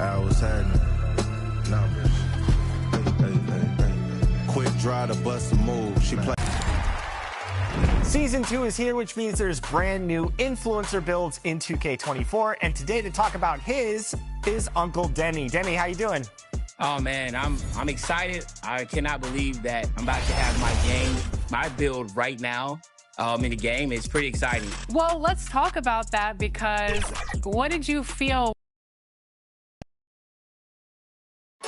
What's happening? Nah, hey. Quick draw to bust a move. She play. Season 2 is here, which means there's brand new influencer builds in 2K24. And today to talk about his is Uncle Denny. Denny, how you doing? Oh man, I'm excited. I cannot believe that I'm about to have my build right now in the game. It's pretty exciting. Well, let's talk about that, because what did you feel?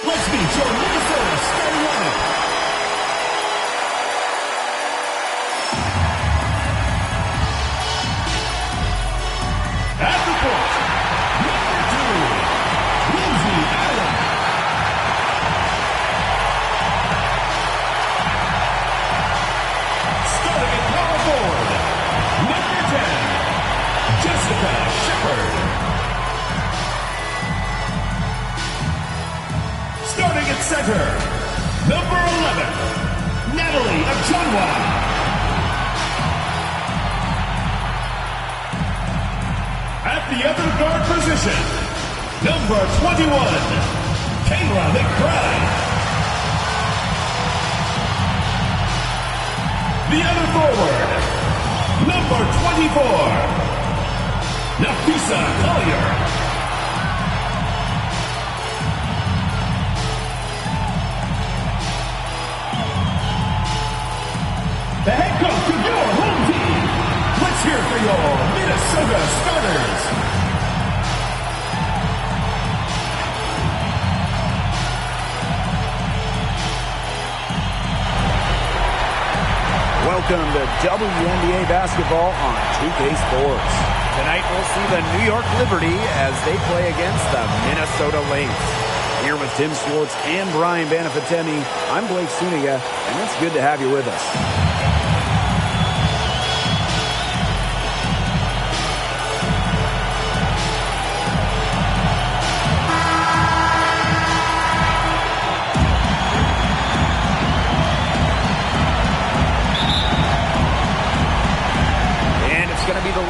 Let's meet your Minnesota starting lineup. At the point, number 2, Lindsay Allen. Starting at power forward, number 10, Jessica Shepard. Starting at center, number 11, Natalie Achonwa. At the other guard position, number 21, Kayla McBride. The other forward, number 24, Nafisa Collier. The head coach of your home team. Let's hear for your Minnesota starters. Welcome to WNBA basketball on 2K Sports. Tonight we'll see the New York Liberty as they play against the Minnesota Lynx. Here with Tim Schwartz and Brian Banafitemi, I'm Blake Suniga, and it's good to have you with us.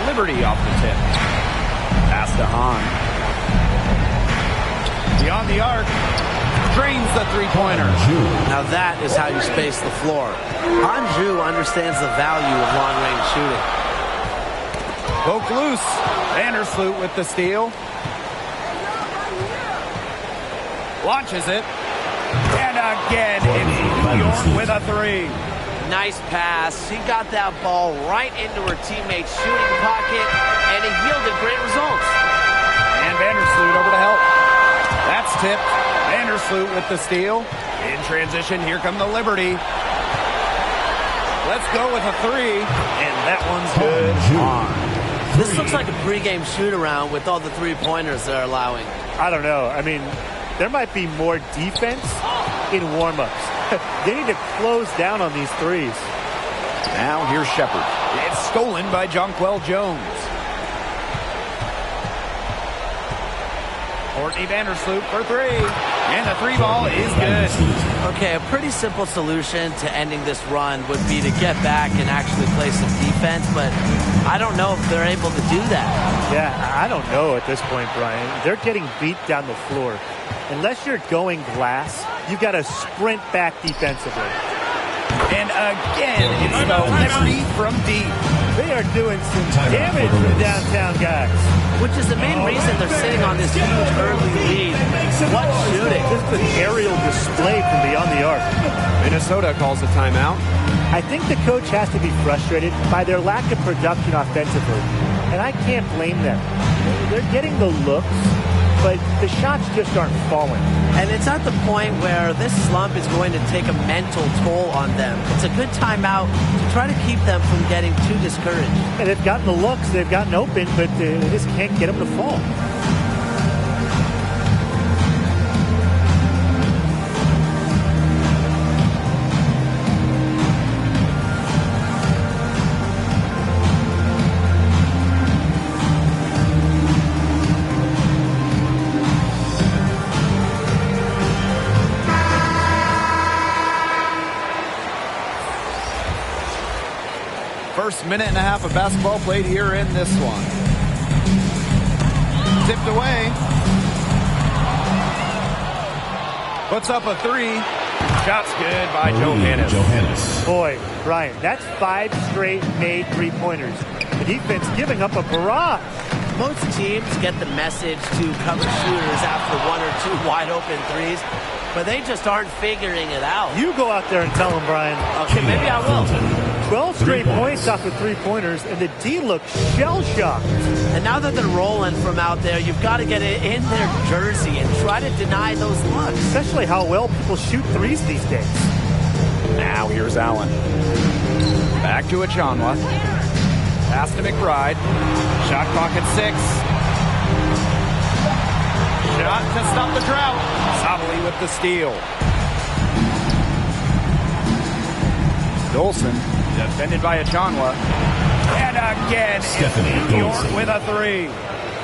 Liberty off the tip. Pass to Hahn. Beyond the arc. Drains the three-pointer. Now that is how you space the floor. Hanju understands the value of long-range shooting. Poke loose. Vandersloot with the steal. Launches it. And again, it's New York with a three. Nice pass. She got that ball right into her teammate's shooting pocket, and it yielded great results. And Vandersloot over to help. That's tipped. Vandersloot with the steal. In transition, here come the Liberty. Let's go with a three, and that one's good. This looks like a pregame shoot-around with all the three-pointers they're allowing. I don't know. I mean, there might be more defense in warm-ups. They need to close down on these threes. Now here's Shepard. It's stolen by Jonquel Jones. Courtney Vandersloot for three. And the three ball is good. Okay, a pretty simple solution to ending this run would be to get back and actually play some defense, but I don't know if they're able to do that. Yeah, I don't know at this point, Brian. They're getting beat down the floor. Unless you're going glass, you've got to sprint back defensively. And again, it's the Liberty from deep. They are doing some damage to the downtown guys. Which is the main reason they're sitting on this huge early lead. What shooting? Just an aerial display from beyond the arc. Minnesota calls a timeout. I think the coach has to be frustrated by their lack of production offensively. And I can't blame them. They're getting the looks, but the shots just aren't falling. And it's at the point where this slump is going to take a mental toll on them. It's a good timeout to try to keep them from getting too discouraged. And they've gotten the looks, they've gotten open, but they just can't get them to fall. First minute and a half of basketball played here in this one. Tipped away. Puts up a three. Shot's good by Johannes. Boy, Brian, that's 5 straight made three-pointers. The defense giving up a barrage. Most teams get the message to cover shooters after 1 or 2 wide-open threes, but they just aren't figuring it out. You go out there and tell them, Brian. Okay, maybe I will. 12 straight points off of three-pointers, and the D looks shell-shocked. And now that they're rolling from out there, you've got to get it in their jersey and try to deny those looks. Especially how well people shoot threes these days. Now here's Allen. Back to Achanwa. Pass to McBride. Shot clock at 6. Shot to stop the drought. Sobley with the steal. Dolson defended by Achanwa. And again, it's New York with a 3.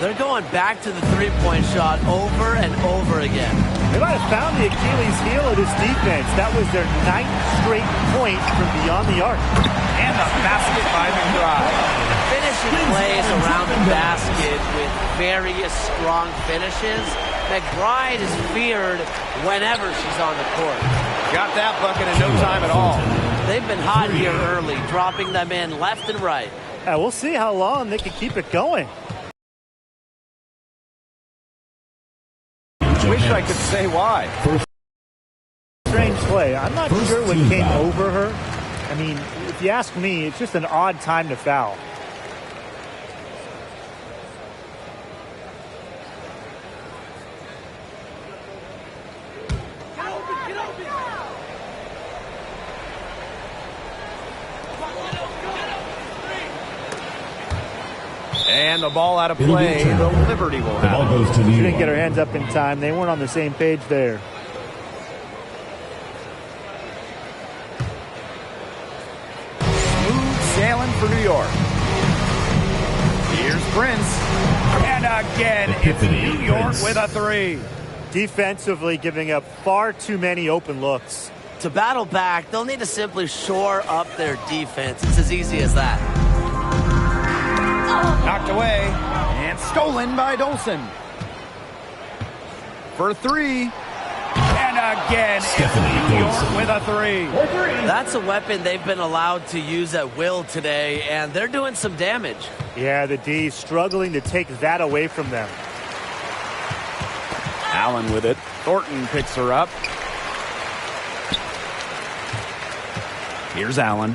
They're going back to the three-point shot over and over again. They might have found the Achilles heel of this defense. That was their 9th straight point from beyond the arc. And the basket by McBride. Finishing plays around the basket with various strong finishes. McBride is feared whenever she's on the court. Got that bucket in no time at all. They've been hot here early, dropping them in left and right. We'll see how long they can keep it going. Wish I could say why. Strange play. I'm not sure what came over her. I mean, if you ask me, it's just an odd time to foul. And the ball out of play. The Liberty will have it. She didn't get her hands up in time. They weren't on the same page there. Smooth sailing for New York. Here's Prince. And again, it's New York with a 3. Defensively giving up far too many open looks. To battle back, they'll need to simply shore up their defense. It's as easy as that. Knocked away and stolen by Dolson. For 3. And again, it's New York with a 3. That's a weapon they've been allowed to use at will today, and they're doing some damage. Yeah, the D struggling to take that away from them. Allen with it. Thornton picks her up. Here's Allen.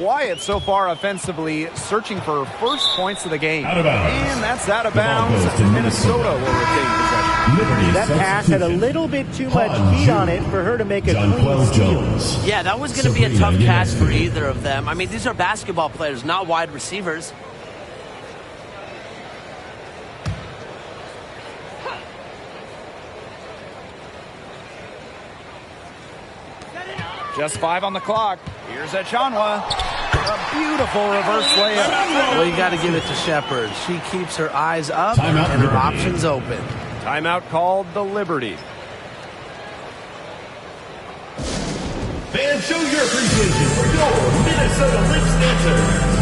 Wyatt so far offensively searching for first points of the game. And that's out of bounds. Minnesota will retain possession. That pass had a little bit too much heat on it for her to make a clean steal. Yeah, that was going to be a tough catch for either of them. I mean, these are basketball players, not wide receivers. Just 5 on the clock. Here's Achanwa. A beautiful reverse layup. Well, you got to give it to Shepard. She keeps her eyes up and her options open. Timeout called the Liberty. Fans, show your appreciation for your Minnesota Lynx dancers.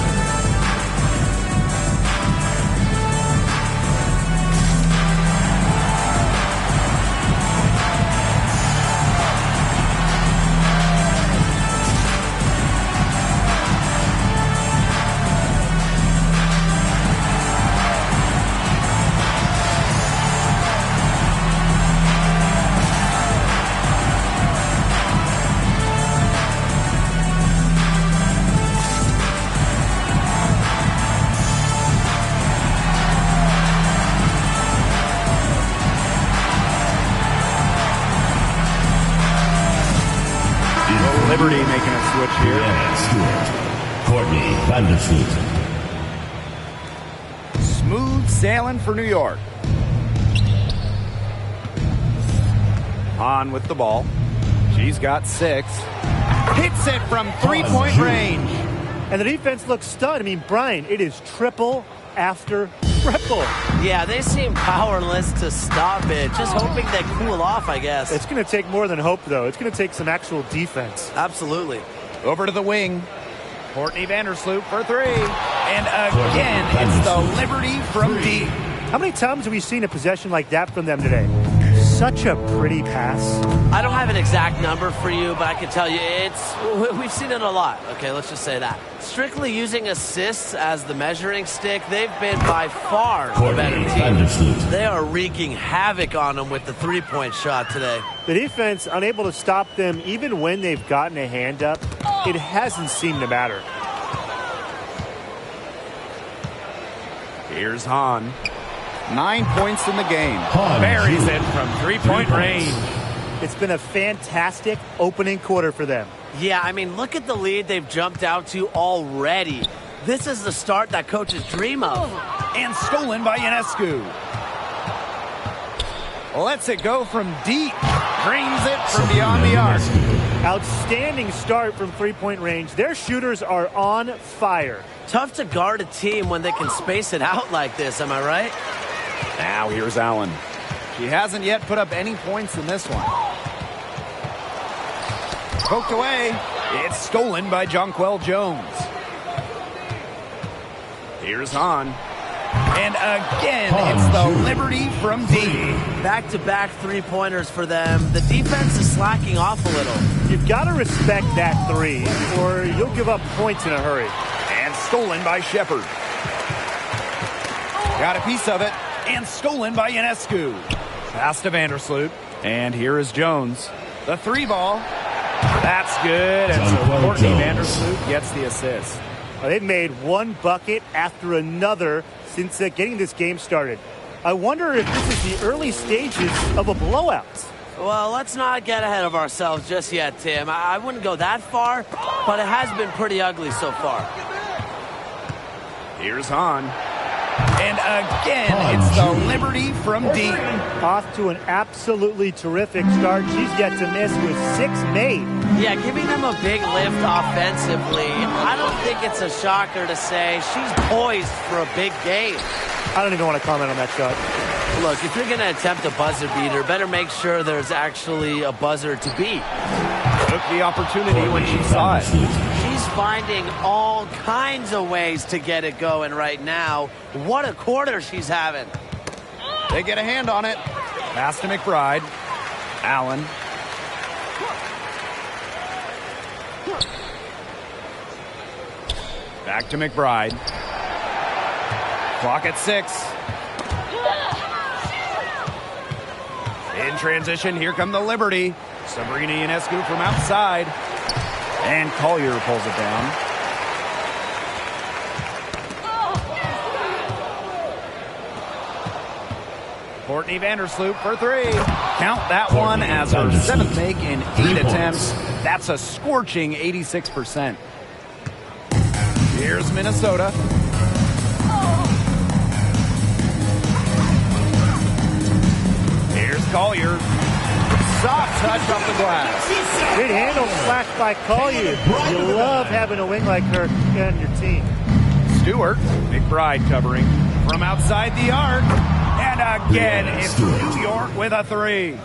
Liberty making a switch here. Courtney Vandersloot. Smooth sailing for New York. Hahn with the ball. She's got 6. Hits it from three-point range. And the defense looks stunned. I mean, Brian, it is triple after triple. Yeah, they seem powerless to stop it. Just hoping they cool off, I guess. It's going to take more than hope, though. It's going to take some actual defense. Absolutely. Over to the wing. Courtney Vandersloot for 3. And again, it's the Liberty from deep. How many times have we seen a possession like that from them today? such a pretty pass. I don't have an exact number for you, but I can tell you we've seen it a lot. Okay, let's just say that. Strictly using assists as the measuring stick, they've been by far the better team. They are wreaking havoc on them with the three-point shot today. The defense unable to stop them even when they've gotten a hand up. It hasn't seemed to matter. Here's Hahn. 9 points in the game. Buries it from three-point range. It's been a fantastic opening quarter for them. Yeah, I mean, look at the lead they've jumped out to already. This is the start that coaches dream of. And stolen by Ionescu. Lets it go from deep. Drains it from beyond the arc. Outstanding start from three-point range. Their shooters are on fire. Tough to guard a team when they can space it out like this, am I right? Now here's Allen. She hasn't yet put up any points in this one. Poked away. It's stolen by Jonquel Jones. Here's Hahn. And again, it's the Liberty from deep. Back-to-back three-pointers for them. The defense is slacking off a little. You've got to respect that three, or you'll give up points in a hurry. And stolen by Shepard. Got a piece of it. And stolen by Ionescu. Pass to Vandersloot. And here is Jones. The three ball. That's good. And so Courtney Vandersloot gets the assist. They've made one bucket after another since getting this game started. I wonder if this is the early stages of a blowout. Well, let's not get ahead of ourselves just yet, Tim. I wouldn't go that far, but it has been pretty ugly so far. Here's Hahn. And again, it's the Liberty from deep. Off to an absolutely terrific start. She's yet to miss with 6 made. Yeah, giving them a big lift offensively. I don't think it's a shocker to say she's poised for a big game. I don't even want to comment on that shot. Look, if you're going to attempt a buzzer beater, better make sure there's actually a buzzer to beat. Took the opportunity when she saw it. She's finding all kinds of ways to get it going right now. What a quarter she's having. They get a hand on it. Pass to McBride. Allen. Back to McBride. Clock at 6. In transition, here come the Liberty. Sabrina Ionescu from outside. And Collier pulls it down. Courtney Vandersloot for 3. Count that one as her 7th make in 8 attempts. That's a scorching 86%. Here's Minnesota. Here's Collier. Soft touch off the glass. Great handle slash by Collier. You love having a wing like her on your team. Stewart. McBride covering from outside the arc. And again, it's New York with a 3.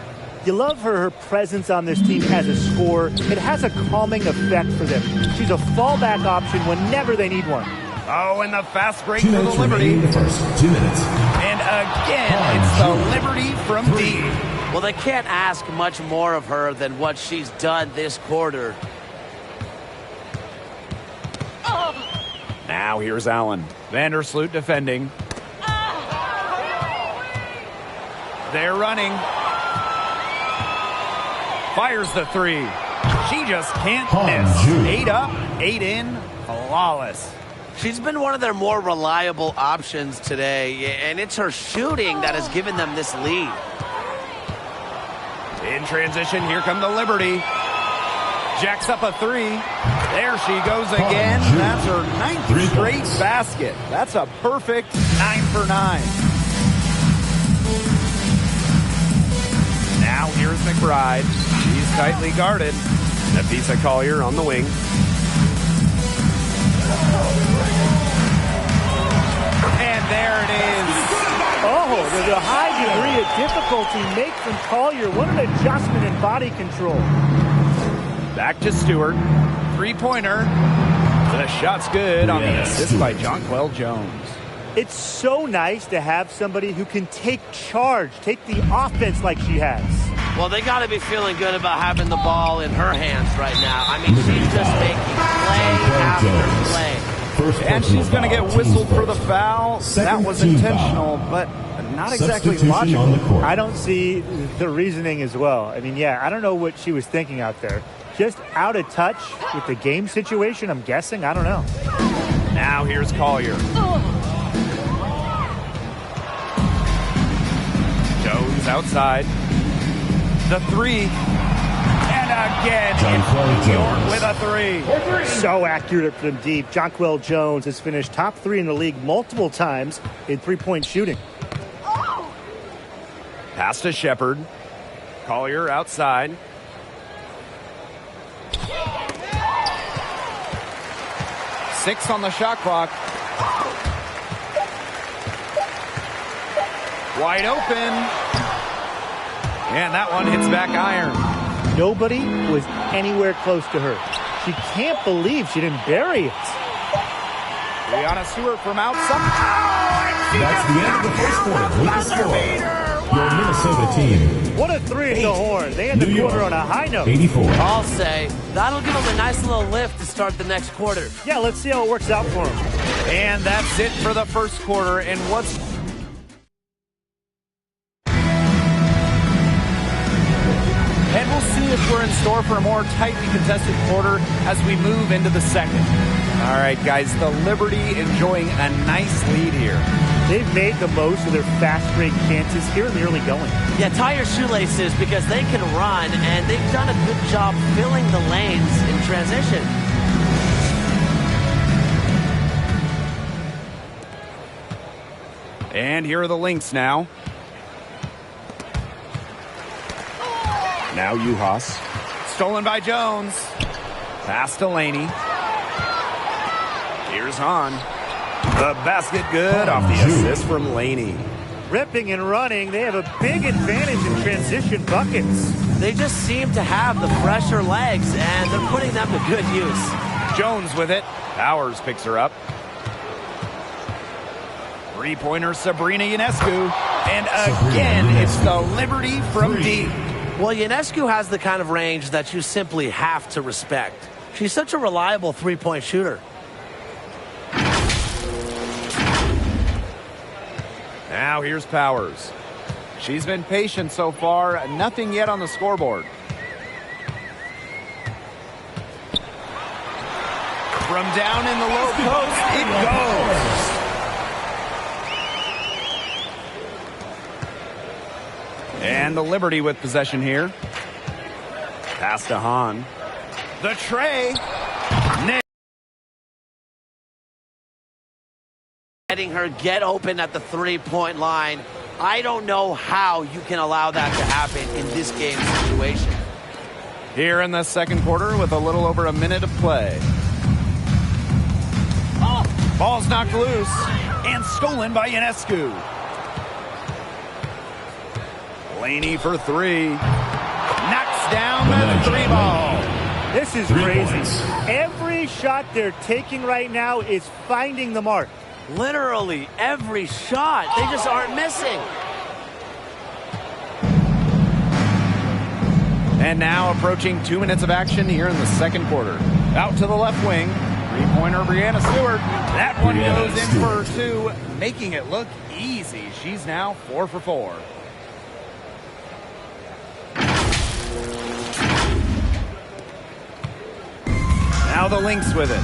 You love her presence on this team as a scorer. It has a calming effect for them. She's a fallback option whenever they need one. Oh, and the fast break for the Liberty. The first 2 minutes. And again, it's the Liberty from deep. Well, they can't ask much more of her than what she's done this quarter. Now here's Allen. Vandersloot defending. They're running. Fires the 3. She just can't miss. 8 up, 8 in. Flawless. She's been one of their more reliable options today, and it's her shooting that has given them this lead. In transition, here come the Liberty. Jacks up a 3. There she goes again. That's her 9th straight basket. That's a perfect 9 for 9. Now here's McBride. She's tightly guarded. Nafisa Collier on the wing. And there it is. Oh, there's a high degree of difficulty make from Collier. What an adjustment in body control. Back to Stewart. 3-pointer. The shot's good on the assist by Jonquel Jones. It's so nice to have somebody who can take charge, take the offense like she has. Well, they got to be feeling good about having the ball in her hands right now. I mean, she's just making play after play. And she's going to get whistled for the foul. That was intentional, but not exactly logical. I don't see the reasoning as well. I mean, yeah, I don't know what she was thinking out there. Just out of touch with the game situation, I'm guessing. I don't know. Now here's Collier. Jones outside. The three. And again, it's New York with a three. So accurate from deep. Jonquel Jones has finished top 3 in the league multiple times in three-point shooting. Pass to Shepard. Collier outside. Six on the shot clock. Wide open. And that one hits back iron. Nobody was anywhere close to her. She can't believe she didn't bury it. Brianna Stewart from outside. That's the end of the first quarter. With the score, your Minnesota team. What a three at the horn. They end the quarter on a high note. 84. I'll say that'll give them a nice little lift to start the next quarter. Yeah, let's see how it works out for them. And that's it for the first quarter. And what's... And we'll see if we're in store for a more tightly contested quarter as we move into the second. All right, guys, the Liberty enjoying a nice lead here. They've made the most of their fast break chances here in the early going. Yeah, tie your shoelaces because they can run, and they've done a good job filling the lanes in transition. And here are the Lynx now. Now Uhas. Stolen by Jones. Pass to Laney. Here's Hahn. The basket good off the assist from Laney. Ripping and running, they have a big advantage in transition buckets. They just seem to have the fresher legs, and they're putting them to good use. Jones with it. Powers picks her up. Three-pointer Sabrina Ionescu. And again, it's the Liberty from deep. Well, Ionescu has the kind of range that you simply have to respect. She's such a reliable three-point shooter. Now here's Powers. She's been patient so far. Nothing yet on the scoreboard. From down in the low post, it goes. And the Liberty with possession here. Pass to Hahn. The tray. Letting her get open at the three-point line. I don't know how you can allow that to happen in this game situation. Here in the second quarter with a little over a minute of play. Ball's knocked loose and stolen by Ionescu. Laney for three. Knocks down the three ball. This is crazy. Every shot they're taking right now is finding the mark. Literally every shot. They just aren't missing. And now approaching 2 minutes of action here in the second quarter. Out to the left wing. Three-pointer Brianna Stewart. That one goes in for two, making it look easy. She's now 4 for 4. Now the Lynx with it.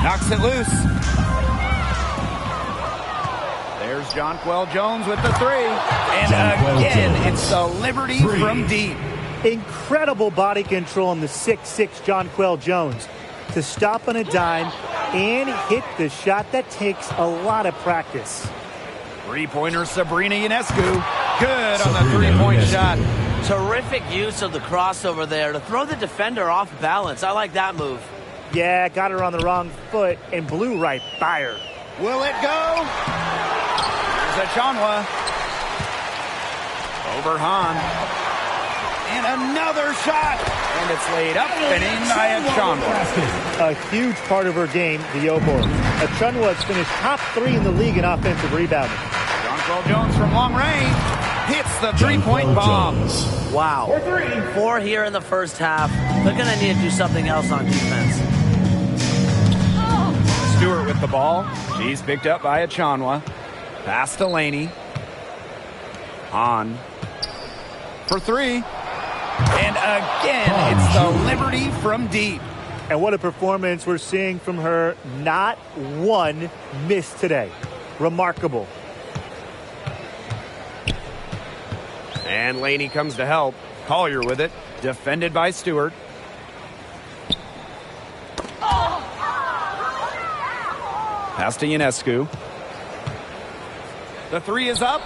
Knocks it loose. There's Jonquel Jones with the three. And again, it's the Liberty from deep. Incredible body control on the 6'6" Jonquel Jones to stop on a dime and hit the shot. That takes a lot of practice. Three-pointer Sabrina Ionescu. Good on the three-point shot. Terrific use of the crossover there to throw the defender off balance. I like that move. Yeah, got her on the wrong foot and blew right by her. Will it go? Here's Achanwa. Over Hahn. And another shot. And it's laid up and in by Achonwa. A huge part of her game, the O-board. Achonwa has finished top 3 in the league in offensive rebounding. Jonquel Jones from long range hits the three-point bomb. Wow. 4 here in the first half. They're going to need to do something else on defense. Stewart with the ball. She's picked up by Achonwa. Pass to Laney. Hahn for 3. And again, it's the Liberty from deep. And what a performance we're seeing from her. Not one miss today. Remarkable. And Laney comes to help. Collier with it. Defended by Stewart. Pass to Ionescu. The 3 is up.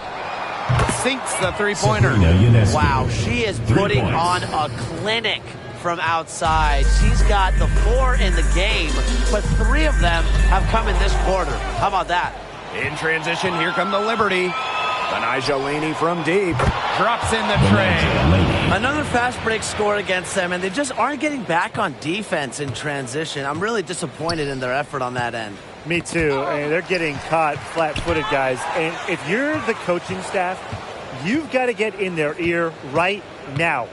Sinks the three-pointer. Wow, she is putting on a clinic from outside. She's got the 4 in the game, but 3 of them have come in this quarter. How about that? In transition, here come the Liberty. Benijah Laney from deep. Drops in the tray. Another fast break score against them, and they just aren't getting back on defense in transition. I'm really disappointed in their effort on that end. Me too. And they're getting caught flat-footed, guys. And if you're the coaching staff, you've got to get in their ear right now.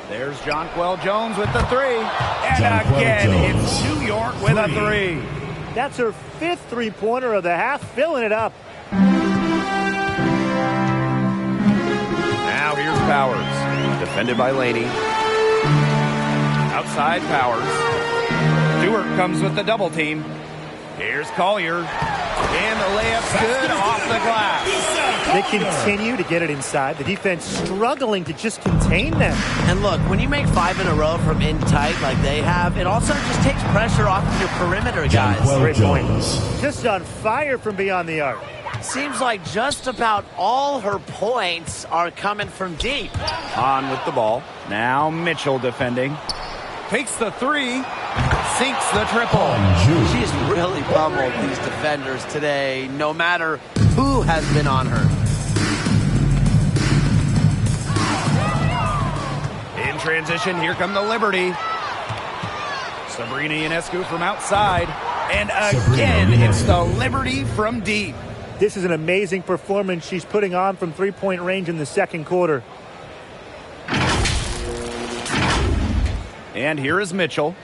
There's Jonquel Jones with the 3. And again, it's New York with a 3. That's her 5th three-pointer of the half, filling it up. Now here's Powers. Defended by Laney. Outside Powers. Stewart comes with the double team. Here's Collier. And the layup's good off the glass. They continue to get it inside. The defense struggling to just contain them. And look, when you make 5 in a row from in tight like they have, it also just takes pressure off of your perimeter guys. Great point. Just on fire from beyond the arc. Seems like just about all her points are coming from deep. On with the ball. Now Mitchell defending. Takes the 3. Sinks the triple. She's really pummeled these defenders today, no matter who has been on her. In transition, here come the Liberty. Sabrina Ionescu from outside. And again, it's the Liberty from deep. This is an amazing performance she's putting on from three-point range in the second quarter. And here is Mitchell.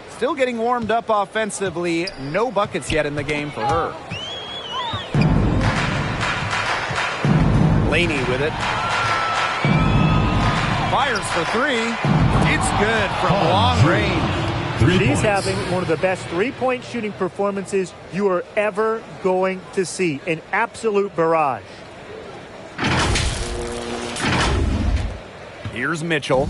Still getting warmed up offensively. No buckets yet in the game for her. Laney with it. Fires for 3. It's good from long range. She's having one of the best three-point shooting performances you are ever going to see. An absolute barrage. Here's Mitchell.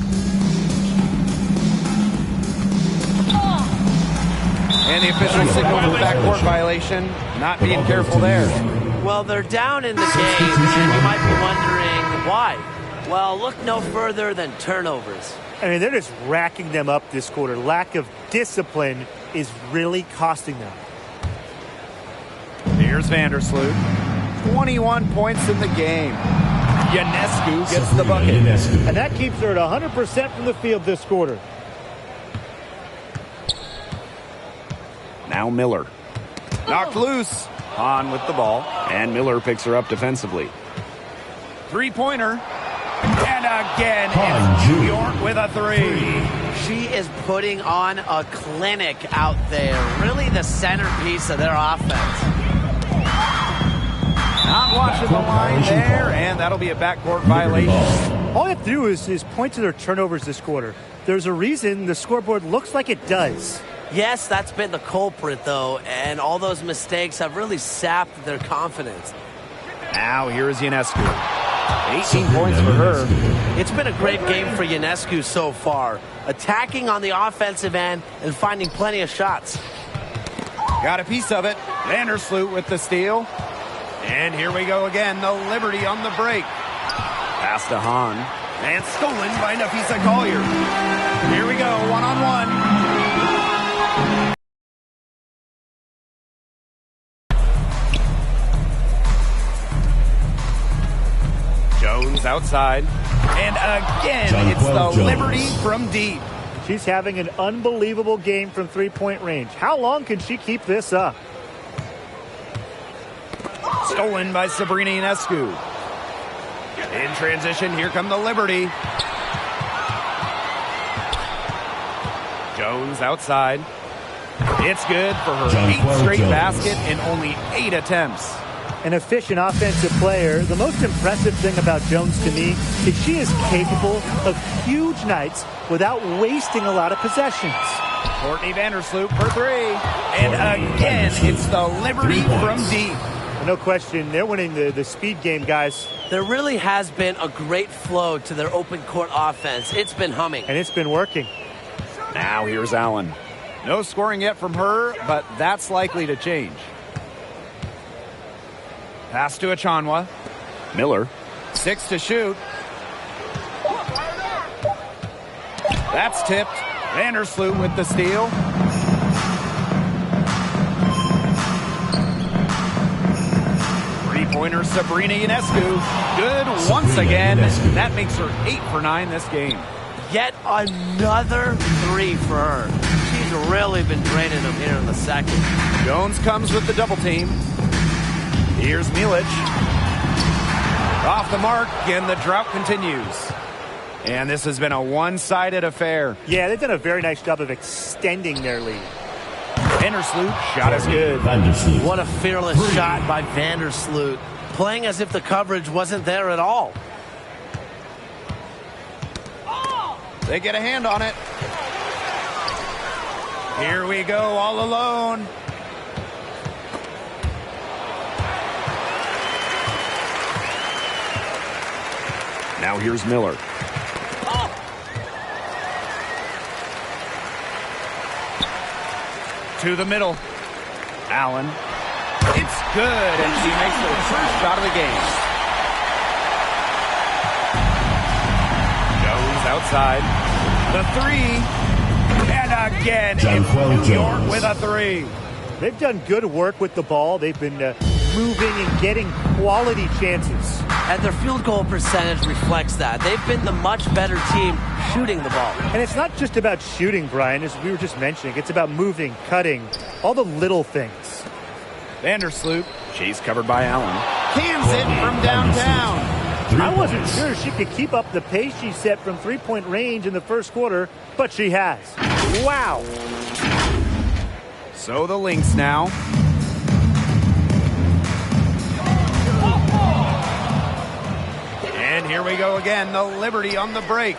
And the official signal for backcourt violation. Not being careful there. Well, they're down in the game, and you might be wondering why. Well, look no further than turnovers. I mean, they're just racking them up this quarter. Lack of discipline is really costing them. Here's Vandersloot. 21 points in the game. Ionescu gets the bucket. And that keeps her at 100% from the field this quarter. Now Miller. Knocked loose. Hahn with the ball. And Miller picks her up defensively. Three-pointer. And again, it's New York with a 3. She is putting on a clinic out there. Really the centerpiece of their offense. Not watching the line there, and that'll be a backcourt violation. All they have to do is point to their turnovers this quarter. There's a reason the scoreboard looks like it does. Yes, that's been the culprit, though, and all those mistakes have really sapped their confidence. Now here is Ionescu. 18 points for her. It's been a great game for Ionescu so far, attacking on the offensive end and finding plenty of shots. Got a piece of it. Vandersloot with the steal. And here we go again, the Liberty on the break. Pass to Hahn. And stolen by Napisa Collier. Here we go, one-on-one. Jones outside. And again, it's the Liberty from deep. She's having an unbelievable game from three-point range. How long can she keep this up? Stolen by Sabrina Ionescu. In transition, here come the Liberty. Jones outside. It's good for her 8th straight basket in only 8 attempts. An efficient offensive player. The most impressive thing about Jones to me is she is capable of huge nights without wasting a lot of possessions. Courtney Vandersloot for 3. And again, it's the Liberty from deep. No question, they're winning the speed game, guys. There really has been a great flow to their open court offense. It's been humming. And it's been working. Now here's Allen. No scoring yet from her, but that's likely to change. Pass to Achanwa. Miller. 6 to shoot. That's tipped. Vandersloot with the steal. Three-pointer Sabrina Ionescu. Good once again. That makes her 8 for 9 this game. Yet another 3 for her. She's really been draining them here in the second. Jones comes with the double team. Here's Milic. Off the mark, and the drought continues. And this has been a one-sided affair. Yeah, they've done a very nice job of extending their lead. Vandersloot, shot is good. What a fearless shot by Vandersloot. Playing as if the coverage wasn't there at all. They get a hand on it. Here we go, all alone. Now here's Miller. To the middle. Allen. It's good, and she makes her first shot of the game. Jones outside. The 3. And again, it's New York with a 3. They've done good work with the ball. They've been moving and getting quality chances. And their field goal percentage reflects that. They've been the much better team shooting the ball. And it's not just about shooting, Brian, as we were just mentioning. It's about moving, cutting, all the little things. Vandersloot. She's covered by Allen. Cans it from downtown. I wasn't sure she could keep up the pace she set from three-point range in the first quarter, but she has. Wow. So the Lynx now. And here we go again, the Liberty on the break.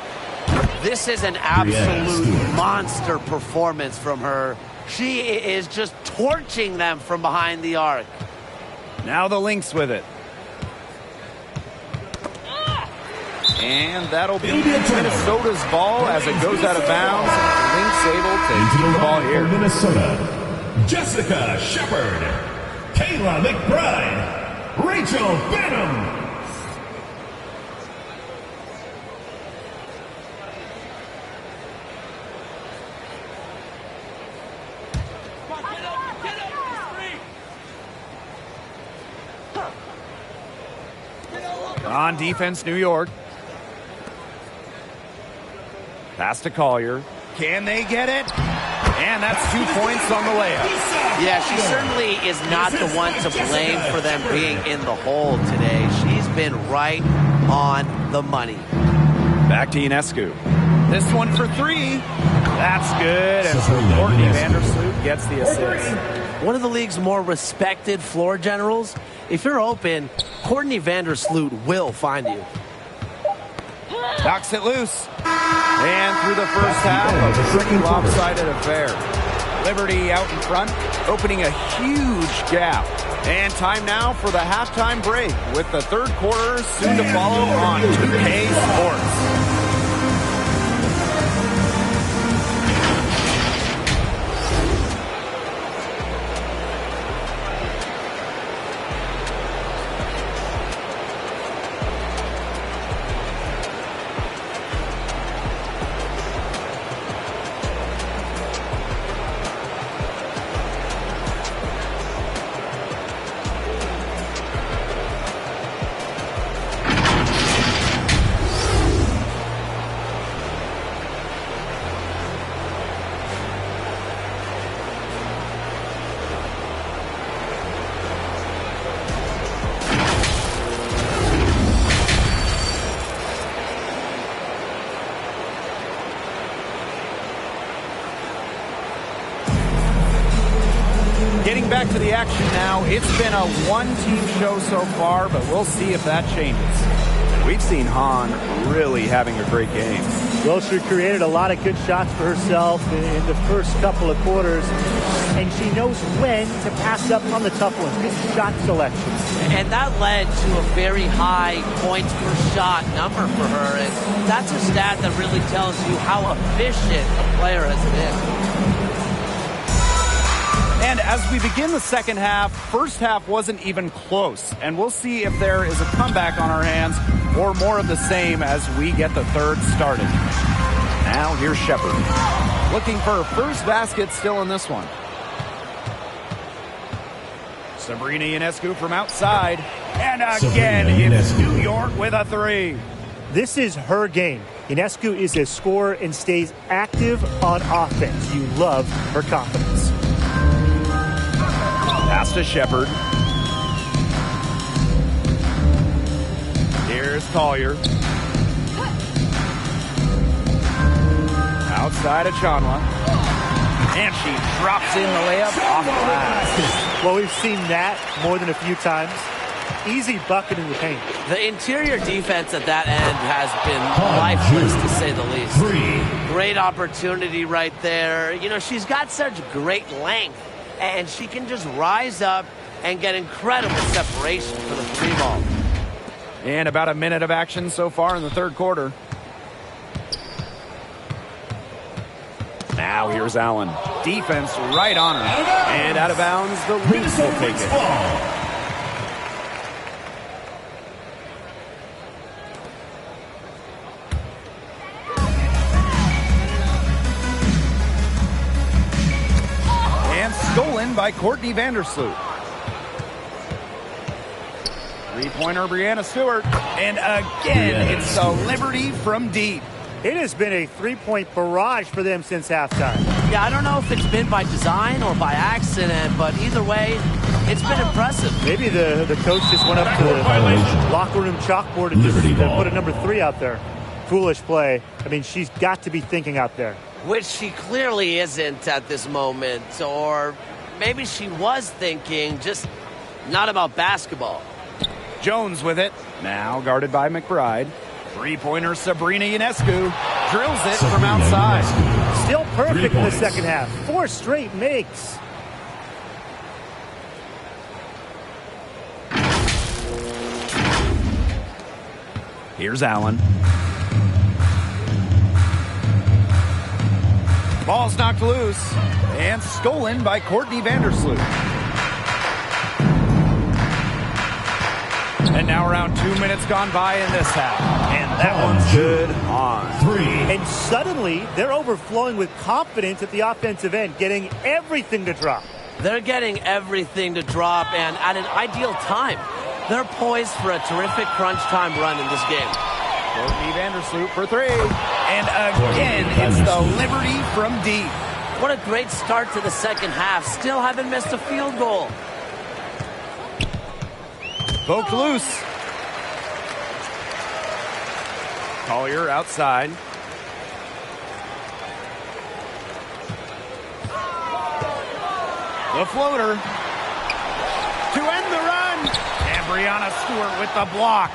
This is an absolute monster performance from her. She is just torching them from behind the arc. Now the Lynx with it. And that'll be Minnesota's ball as it goes out of bounds. Lynx able to keep the ball here. Minnesota, Jessica Shepard, Kayla McBride, Rachel Benham. On defense, New York. Pass to Collier. Can they get it? And that's 2 points on the layup. Yeah, she certainly is not the one to blame for them being in the hole today. She's been right on the money. Back to Ionescu. This one for 3. That's good. And so Courtney Vandersloot gets the assist. One of the league's more respected floor generals. If you're open, Courtney Vandersloot will find you. Knocks it loose. And through the first half, a pretty lopsided affair. Liberty out in front, opening a huge gap. And time now for the halftime break with the third quarter soon to follow on 2K Sports. Getting back to the action now. It's been a one-team show so far, but we'll see if that changes. We've seen Han really having a great game. Well, she created a lot of good shots for herself in the first couple of quarters, and she knows when to pass up on the tough ones. Good shot selection. And that led to a very high points per shot number for her. And that's a stat that really tells you how efficient a player has been. And as we begin the second half, first half wasn't even close. And we'll see if there is a comeback on our hands or more of the same as we get the third started. Now here's Shepard. Looking for her first basket still in this one. Sabrina Ionescu from outside. And again, it's New York with a three. This is her game. Ionescu is a scorer and stays active on offense. You love her confidence. Pass to Shepard. Here's Collier. Outside of Chanwa. And she drops in the layup off the glass. Well, we've seen that more than a few times. Easy bucket in the paint. The interior defense at that end has been lifeless, to say the least. Great opportunity right there. You know, she's got such great length, and she can just rise up and get incredible separation for the three ball. And about a minute of action so far in the third quarter. Now here's Allen. Defense right on her. And out of bounds, the Lynx will take it. And stolen by Courtney Vandersloot. Three-pointer, Breanna Stewart. And again, it's the Liberty from deep. It has been a three-point barrage for them since halftime. Yeah, I don't know if it's been by design or by accident, but either way, it's been impressive. Maybe the coach just went up to the locker room chalkboard and just put a number 3 out there. Foolish play. I mean, she's got to be thinking out there. Which she clearly isn't at this moment. Or maybe she was thinking, just not about basketball. Jones with it. Now guarded by McBride. Three-pointer Sabrina Ionescu drills it from outside. Still perfect in the second half. 4 straight makes. Here's Allen. Ball's knocked loose and stolen by Courtney Vandersloot. And now around 2 minutes gone by in this half. And that one's good on 3. And suddenly, they're overflowing with confidence at the offensive end, getting everything to drop. They're getting everything to drop, and at an ideal time. They're poised for a terrific crunch time run in this game. Courtney Vandersloot for 3. And again, it's the Liberty from deep. What a great start to the second half. Still haven't missed a field goal. Poked loose. Collier outside. The floater. To end the run. And Breanna Stewart with the block.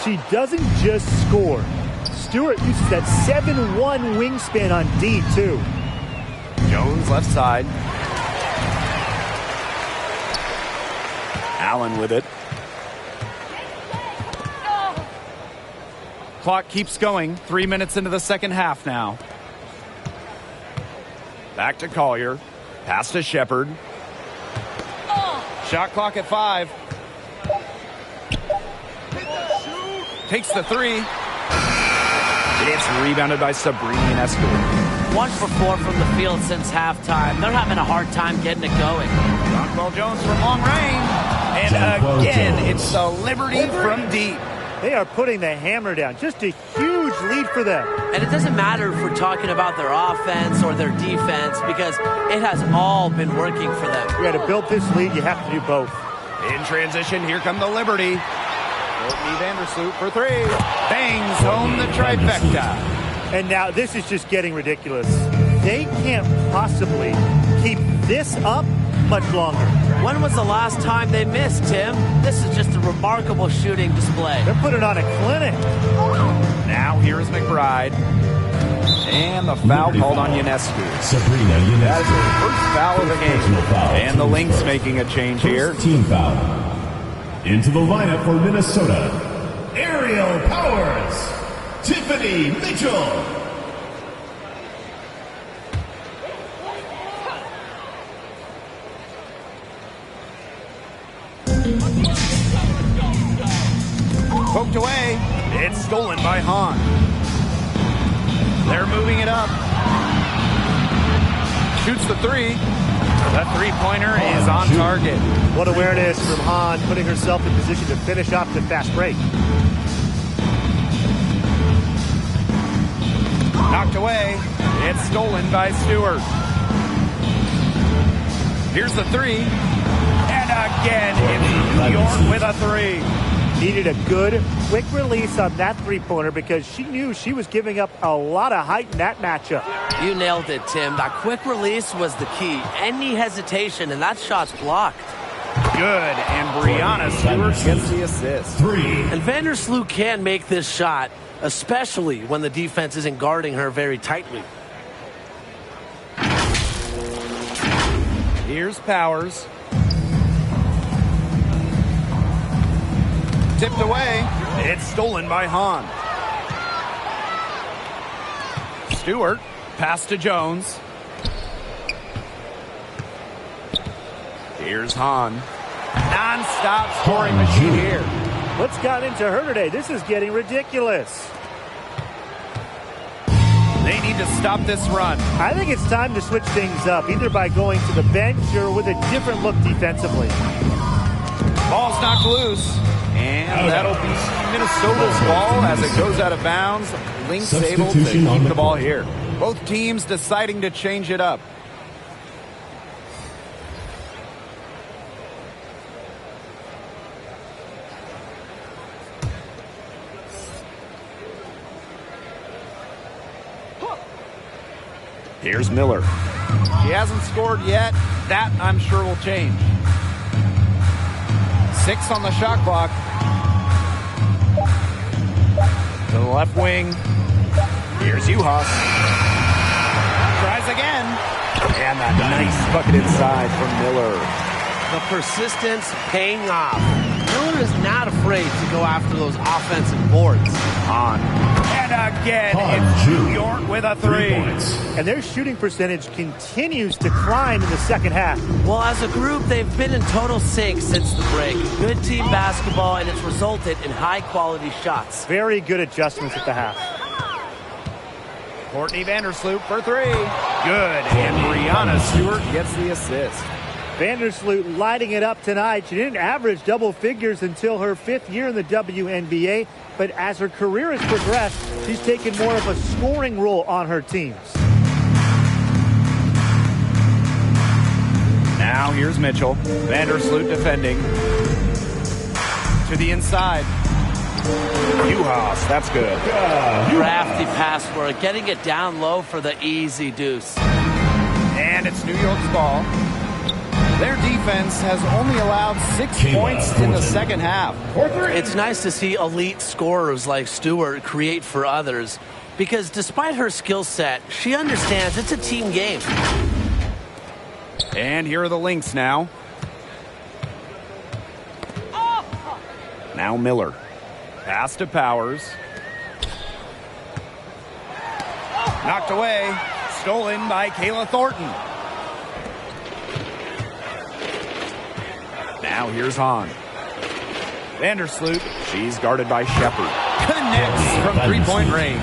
She doesn't just score. Stewart uses that 7-1 wingspan on D, too. Jones left side. Allen with it. Clock keeps going. 3 minutes into the second half now. Back to Collier. Pass to Shepard. Shot clock at 5. Takes the 3. It's rebounded by Sabrina Ionescu. 1 for 4 from the field since halftime. They're having a hard time getting it going. Jonquel Jones from long range. And again, it's the Liberty from deep. They are putting the hammer down. Just a huge lead for them. And it doesn't matter if we're talking about their offense or their defense, because it has all been working for them. Yeah, to build this lead, you have to do both. In transition, here come the Liberty. Courtney Vandersloot for 3. Bangs home the trifecta. And now this is just getting ridiculous. They can't possibly keep this up much longer. When was the last time they missed, Tim? This is just a remarkable shooting display. They're putting on a clinic. Now here's McBride. And the foul called on Ionescu. Sabrina Ionescu. That is her first foul of the game. Foul. And the Lynx making a change here. Team foul. Into the lineup for Minnesota, Aerial Powers, Tiffany Mitchell. Poked away. It's stolen by Hahn. They're moving it up. Shoots the three. The three-pointer is on target. What awareness from Hahn, putting herself in position to finish off the fast break. Knocked away. It's stolen by Stewart. Here's the three. And again, it's New York with a three. Needed a good, quick release on that three-pointer because she knew she was giving up a lot of height in that matchup. You nailed it, Tim. That quick release was the key. Any hesitation, and that shot's blocked. Good, and Brianna Stewart gets the assist. And Vandersloot can make this shot, especially when the defense isn't guarding her very tightly. Here's Powers. Tipped away. It's stolen by Hahn. Stewart. Pass to Jones. Here's Hahn. Non-stop scoring machine here. What's gotten into her today? This is getting ridiculous. They need to stop this run. I think it's time to switch things up, either by going to the bench or with a different look defensively. Ball's knocked loose. And that'll be Minnesota's ball as it goes out of bounds. Lynx able to keep the ball here. Both teams deciding to change it up. Here's Miller. He hasn't scored yet. That, I'm sure, will change. 6 on the shot clock. To the left wing. Here's Uhas. Tries again. And that nice bucket inside from Miller. The persistence paying off. Miller is not afraid to go after those offensive boards. On. And again, it's New York with a three. And their shooting percentage continues to climb in the second half. Well, as a group, they've been in total sync since the break. Good team basketball, and it's resulted in high-quality shots. Very good adjustments at the half. Courtney Vandersloot for three. Good. And Brianna Stewart gets the assist. Vandersloot lighting it up tonight. She didn't average double figures until her 5th year in the WNBA, but as her career has progressed, she's taken more of a scoring role on her teams. Now here's Mitchell. Vandersloot defending. To the inside. Uhas, that's good. Crafty pass work, getting it down low for the easy deuce. And it's New York's ball. Their defense has only allowed 6 points in the second half. It's nice to see elite scorers like Stewart create for others because despite her skill set, she understands it's a team game. And here are the Lynx now. Now Miller. Pass to Powers. Knocked away. Stolen by Kayla Thornton. Now here's Hahn. Vandersloot. She's guarded by Shepard. Connects from three-point range.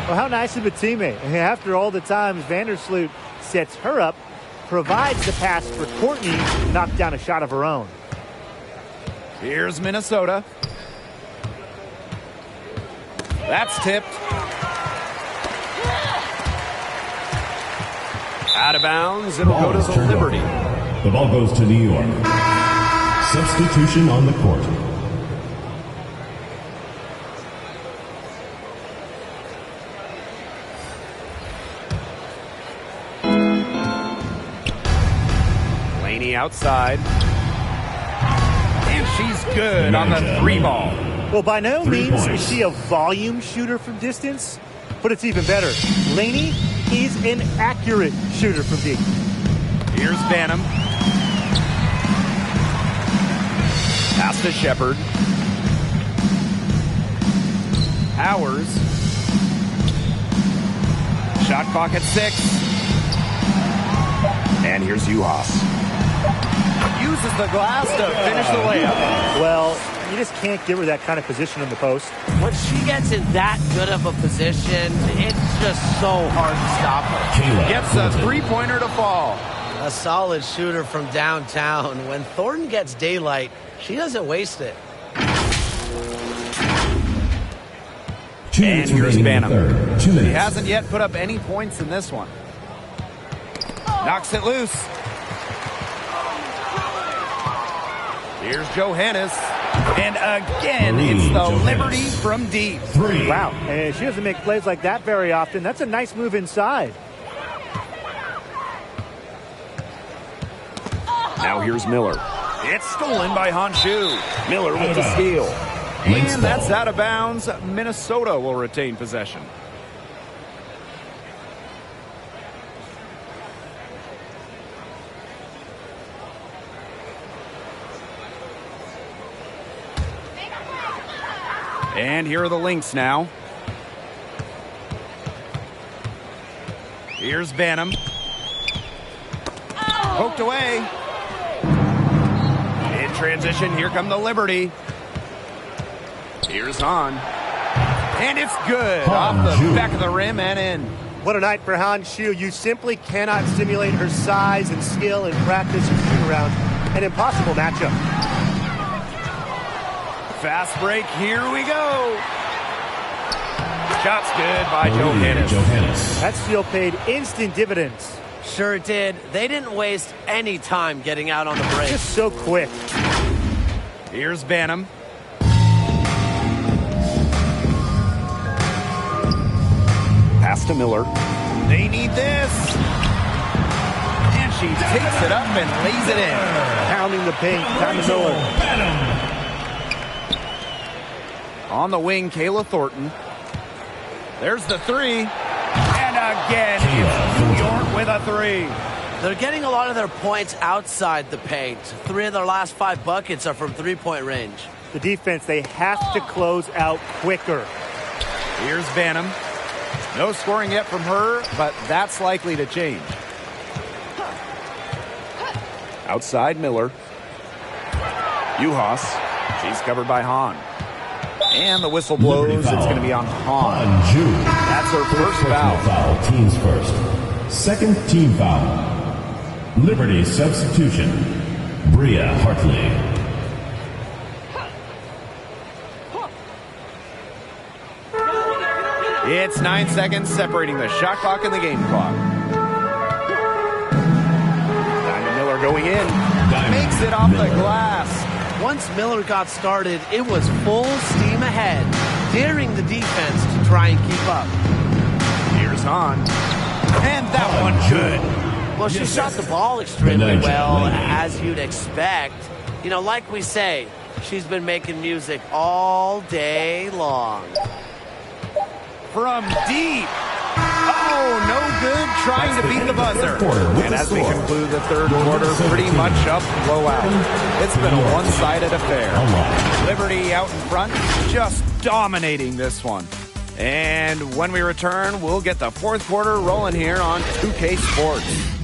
Well, how nice of a teammate. After all the times Vandersloot sets her up, provides the pass for Courtney to knock down a shot of her own. Here's Minnesota. That's tipped. Out of bounds. It'll go to the Liberty. The ball goes to New York. Substitution on the court. Laney outside. And she's good on the 3 ball. Well, by no means is she a volume shooter from distance, but it's even better. Laney is an accurate shooter from deep. Here's Banham. Pass to Shepard. Powers. Shot clock at 6. And here's Uhas. Uses the glass to finish the layup. Well, you just can't give her that kind of position in the post. When she gets in that good of a position, it's just so hard to stop her. Gets a 3-pointer to fall. A solid shooter from downtown. When Thornton gets daylight, she doesn't waste it. And here's Banham. He hasn't yet put up any points in this one. Knocks it loose. Here's Johannes. And again, it's the Liberty from deep. Wow, and she doesn't make plays like that very often. That's a nice move inside. Now here's Miller. It's stolen by Honshu. Miller with the steal. And that's out of bounds. Minnesota will retain possession. And here are the Lynx now. Here's Banham. Poked away. In transition, here come the Liberty. Here's Han. And it's good. Off the back of the rim and in. What a night for Honshu. You simply cannot simulate her size and skill in practice or shoot around. An impossible matchup. Fast break. Here we go. Shot's good by Johannes. That steal paid instant dividends. Sure did. They didn't waste any time getting out on the break. Just so quick. Here's Banham. Pass to Miller. They need this. And she takes it up and lays it in. Pounding the paint. Time to Miller. On the wing, Kayla Thornton. There's the 3. And again, it's New York with a 3. They're getting a lot of their points outside the paint. 3 of their last 5 buckets are from 3-point range. The defense, they have to close out quicker. Here's Banham. No scoring yet from her, but that's likely to change. Outside Miller. Uhas. She's covered by Han. And the whistle blows. It's going to be on Han. That's her first foul. Teams first. Second team foul. Liberty substitution. Bria Hartley. It's 9 seconds separating the shot clock and the game clock. Diamond Miller going in. Makes it off the glass. Once Miller got started, it was full steam ahead, daring the defense to try and keep up. Here's Han. And that one good. Well, she shot the ball extremely well, as you'd expect. You know, like we say, she's been making music all day long. From deep. Oh, no good trying to beat the buzzer. And as we conclude the third quarter, pretty much a blowout. It's been a one-sided affair. Liberty out in front, just dominating this one. And when we return, we'll get the fourth quarter rolling here on 2K Sports.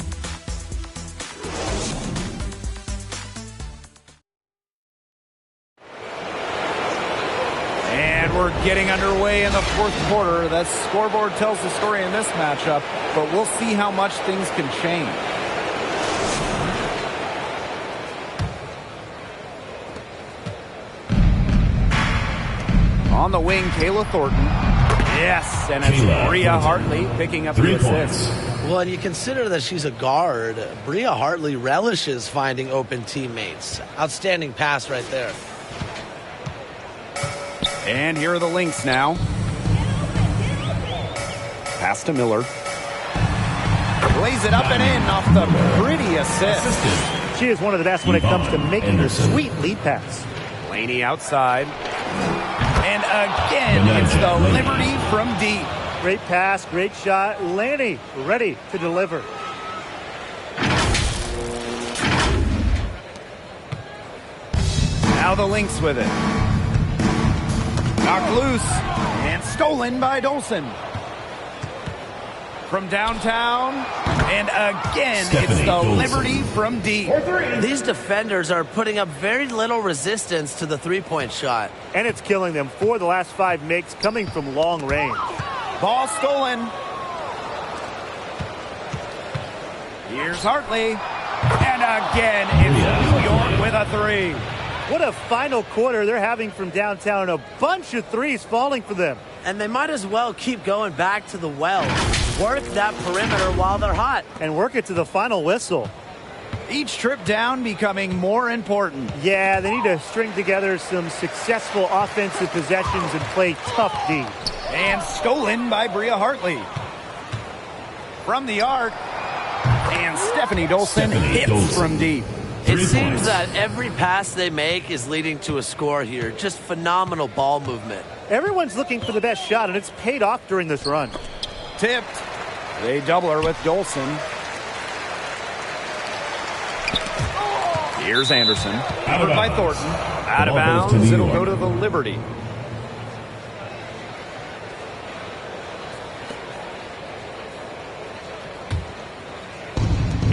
We're getting underway in the fourth quarter. That scoreboard tells the story in this matchup, but we'll see how much things can change. On the wing, Kayla Thornton. Yes, and it's Bria Hartley picking up the assist. Well, and you consider that she's a guard. Bria Hartley relishes finding open teammates. Outstanding pass right there. And here are the Lynx now. Pass to Miller. Lays it up and in off the pretty assist. She is one of the best when it comes to making the sweet lead pass. Laney outside. And again, it's the Liberty from deep. Great pass, great shot. Laney ready to deliver. Now the Lynx with it. Knocked loose and stolen by Dolson. From downtown, and again, it's the Liberty from deep. These defenders are putting up very little resistance to the three-point shot. And it's killing them. 4 of the last 5 makes coming from long range. Ball stolen. Here's Hartley. And again, it's New York with a 3. What a final quarter they're having from downtown. A bunch of threes falling for them. And they might as well keep going back to the well. Work that perimeter while they're hot. And work it to the final whistle. Each trip down becoming more important. Yeah, they need to string together some successful offensive possessions and play tough D. And stolen by Bria Hartley. From the arc. And Stephanie Dolson hits from deep. It seems that every pass they make is leading to a score here. Just phenomenal ball movement. Everyone's looking for the best shot, and it's paid off during this run. Tipped. They double her with Dolson. Here's Anderson. Covered by Thornton. Out of bounds. It'll go to the Liberty.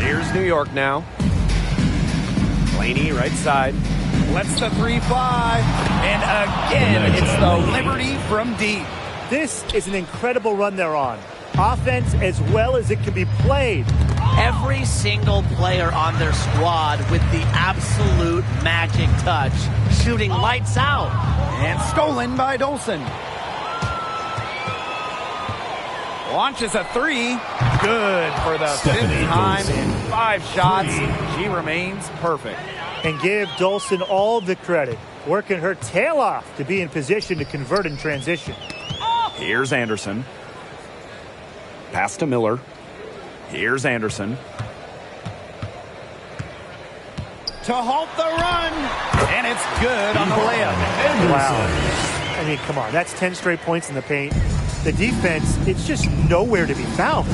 Here's New York now. Laney right side. Lets the 3 fly. And again, it's the Liberty from deep. This is an incredible run they're on. Offense as well as it can be played. Every single player on their squad with the absolute magic touch. Shooting lights out. And stolen by Dolson. Launches a 3. Good for the 5th time in 5 shots. She remains perfect. And give Dolson all the credit. Working her tail off to be in position to convert in transition. Here's Anderson. Pass to Miller. Here's Anderson. To halt the run. And it's good on the layup. Wow. I mean, come on. That's 10 straight points in the paint. The defense, it's just nowhere to be found.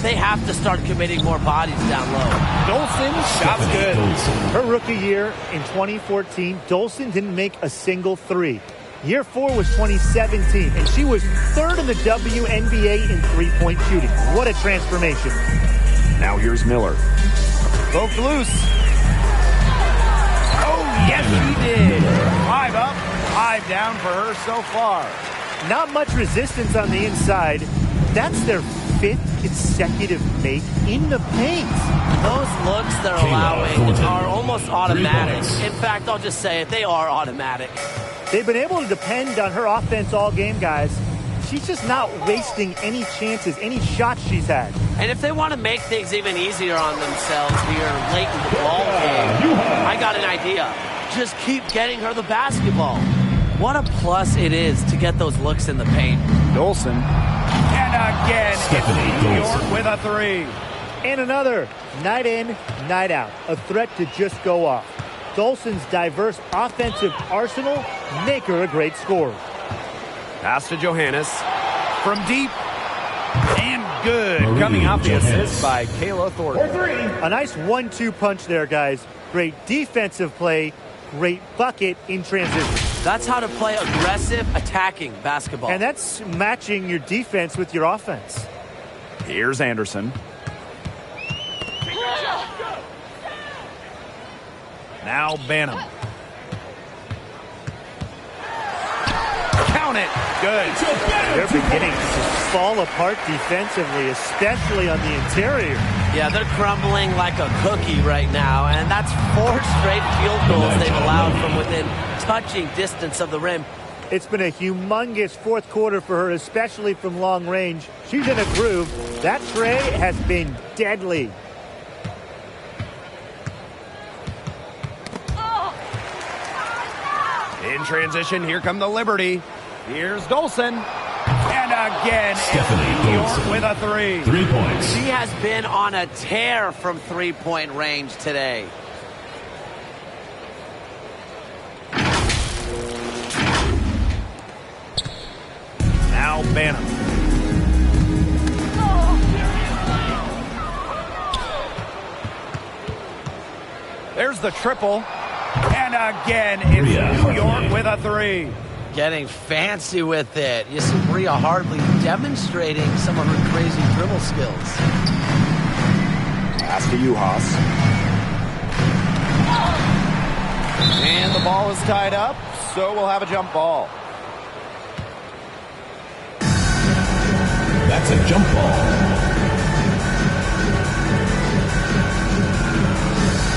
They have to start committing more bodies down low. Dolson, shot's good. Her rookie year in 2014, Dolson didn't make a single 3. Year 4 was 2017, and she was 3rd in the WNBA in three-point shooting. What a transformation. Now here's Miller. Broke loose. Oh, yes, he did. 5 up, 5 down for her so far. Not much resistance on the inside. That's their 5th consecutive make in the paint. Those looks they're allowing are almost automatic. In fact, I'll just say it, they are automatic. They've been able to depend on her offense all game, guys. She's just not wasting any chances, any shots she's had. And if they want to make things even easier on themselves here late in the ball game, I got an idea. Just keep getting her the basketball. What a plus it is to get those looks in the paint. Dolson. And again, it's New York with a 3. And another. Night in, night out. A threat to just go off. Dolson's diverse offensive arsenal make her a great scorer. Pass to Johannes. From deep. And good. Coming off the assist by Kayla Thornton. A nice 1-2 punch there, guys. Great defensive play. Great bucket in transition. That's how to play aggressive, attacking basketball. And that's matching your defense with your offense. Here's Anderson. Now Banham. Count it. Good. They're beginning to fall apart defensively, especially on the interior. Yeah, they're crumbling like a cookie right now, and that's 4 straight field goals they've allowed from within touching distance of the rim. It's been a humongous 4th quarter for her, especially from long range. She's in a groove. That tray has been deadly. In transition, here come the Liberty. Here's Dolson. And again, it's New York with a 3. 3 points. She has been on a tear from three-point range today. Now Banham. There's the triple. And again, it's New York with a 3. Getting fancy with it. You see Bria Hartley demonstrating some of her crazy dribble skills. Pass to Uhas. And the ball is tied up, so we'll have a jump ball. That's a jump ball.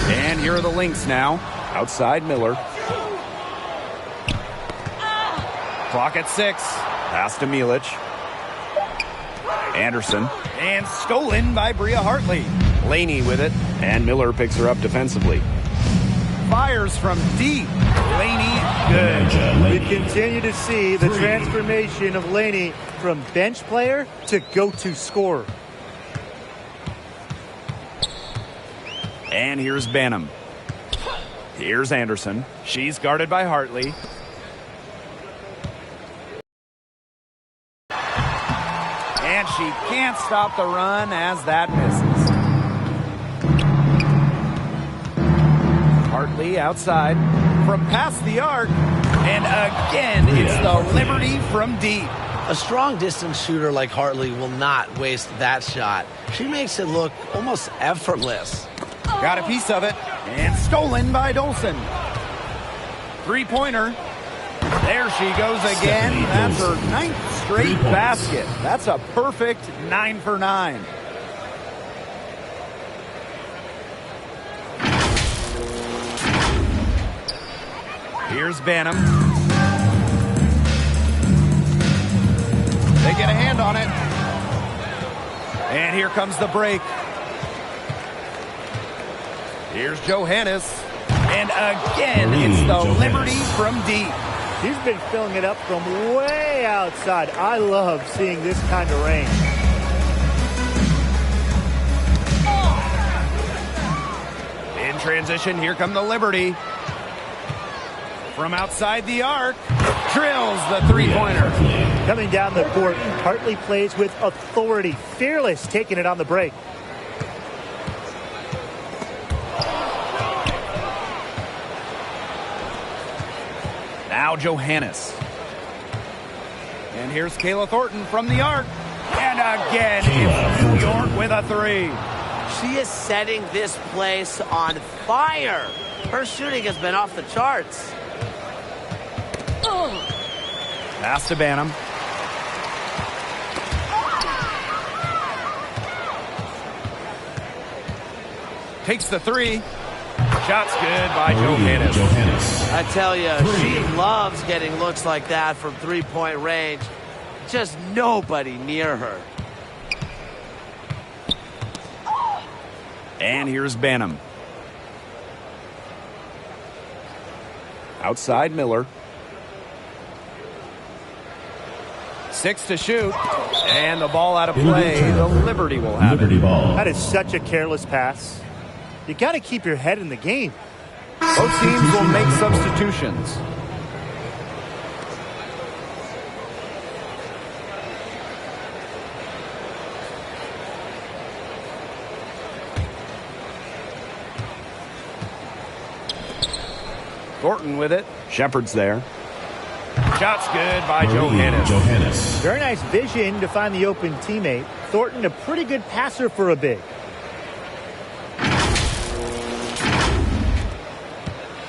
And here are the Lynx now. Outside Miller. Clock at 6. Pass to Milic. Anderson. And stolen by Bria Hartley. Laney with it. And Miller picks her up defensively. Fires from deep. Laney, good. We continue to see the transformation of Laney from bench player to go-to scorer. And here's Banham. Here's Anderson. She's guarded by Hartley. And she can't stop the run as that misses. Hartley outside from past the arc. And again, it's the Liberty from deep. A strong distance shooter like Hartley will not waste that shot. She makes it look almost effortless. Got a piece of it. And stolen by Dolson. Three-pointer. There she goes again. That's her 9th straight basket. That's a perfect 9 for 9. Here's Banham. They get a hand on it. And here comes the break. Here's Johannes. And again, it's the Liberty from deep. He's been filling it up from way outside. I love seeing this kind of range. In transition, here come the Liberty. From outside the arc, drills the three-pointer. Coming down the court, Hartley plays with authority. Fearless, taking it on the break. Now Johannes. And here's Kayla Thornton from the arc. And again, it's New York with a 3. She is setting this place on fire. Her shooting has been off the charts. Pass to Banham. Takes the 3. Shot's good by Johannes. I tell you, she loves getting looks like that from three-point range. Just nobody near her. And here's Banham. Outside Miller. 6 to shoot. And the ball out of play. The Liberty will have it. That is such a careless pass. You got to keep your head in the game. Both teams will make substitutions. Thornton with it. Shepard's there. Shot's good by Johannes. Very nice vision to find the open teammate. Thornton, a pretty good passer for a big.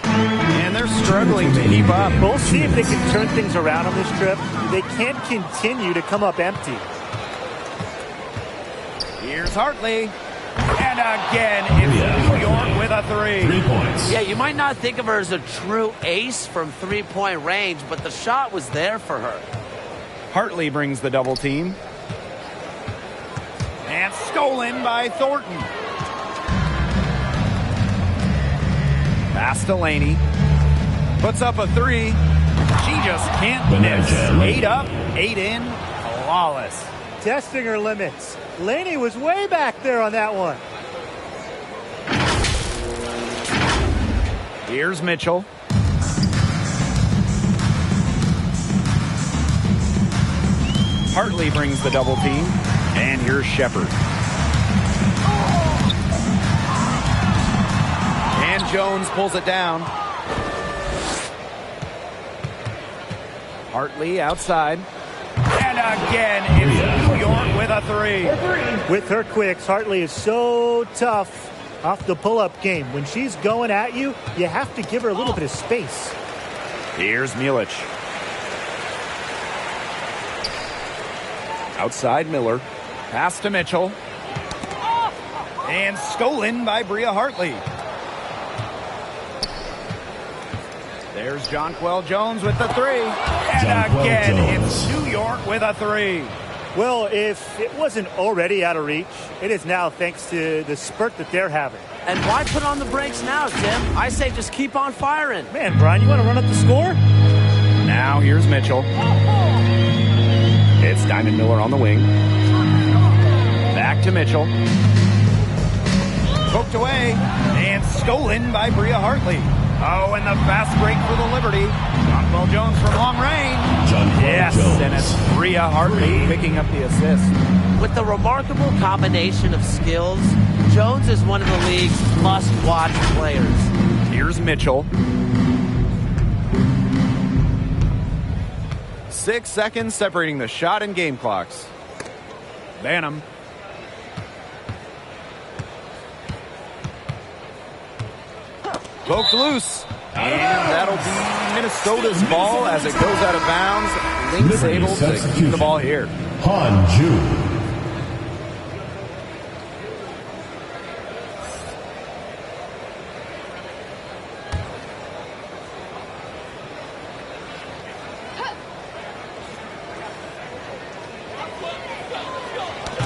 And they're struggling to keep up. We'll see if they can turn things around on this trip. They can't continue to come up empty. Here's Hartley. And again, it's New York with a 3. 3 points. Yeah, you might not think of her as a true ace from three-point range, but the shot was there for her. Hartley brings the double team. And stolen by Thornton. Pass to Laney. Puts up a 3. She just can't miss. 8 up, 8 in. Flawless. Testing her limits. Laney was way back there on that one. Here's Mitchell. Hartley brings the double team. And here's Shepard. And Jones pulls it down. Hartley outside. And again, it's New York with a three. With her quicks, Hartley is so tough off the pull-up game. When she's going at you, you have to give her a little bit of space. Here's Milic. Outside Miller. Pass to Mitchell. And stolen by Bria Hartley. There's Jonquel Jones with the three. And again, it's New York with a three. Well, if it wasn't already out of reach, it is now thanks to the spurt that they're having. And why put on the brakes now, Tim? I say just keep on firing. Man, Brian, you want to run up the score? Now here's Mitchell. It's Diamond Miller on the wing. Back to Mitchell. Poked away and stolen by Bria Hartley. Oh, and the fast break for the Liberty. Jonquel Jones from long range. Yes, and it's Bria Hartley picking up the assist. With the remarkable combination of skills, Jones is one of the league's must-watch players. Here's Mitchell. 6 seconds separating the shot and game clocks. Banham. Poked loose. And that'll be Minnesota's ball as it goes out of bounds. Lynx able to keep the ball here. Han Ju.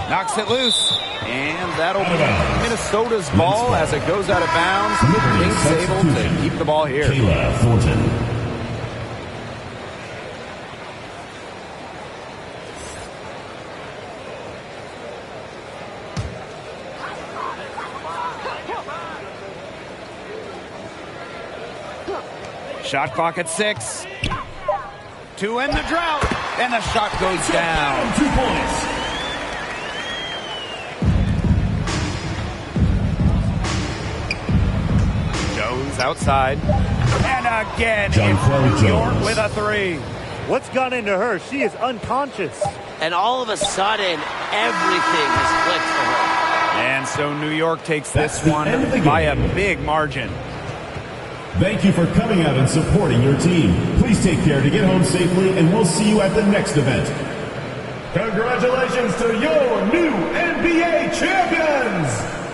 Knocks it loose. And that'll be Minnesota's ball as it goes out of bounds. Lynx able to keep the ball here. Kayla Thornton. Shot clock at 6. 2 in the drought. And the shot goes down. 2 points. Jones outside. And again, it's New York with a three. What's gone into her? She is unconscious. And all of a sudden, everything has clicked for her. And so New York takes this one by a big margin. Thank you for coming out and supporting your team. Please take care to get home safely, and we'll see you at the next event. Congratulations to your new NBA champions!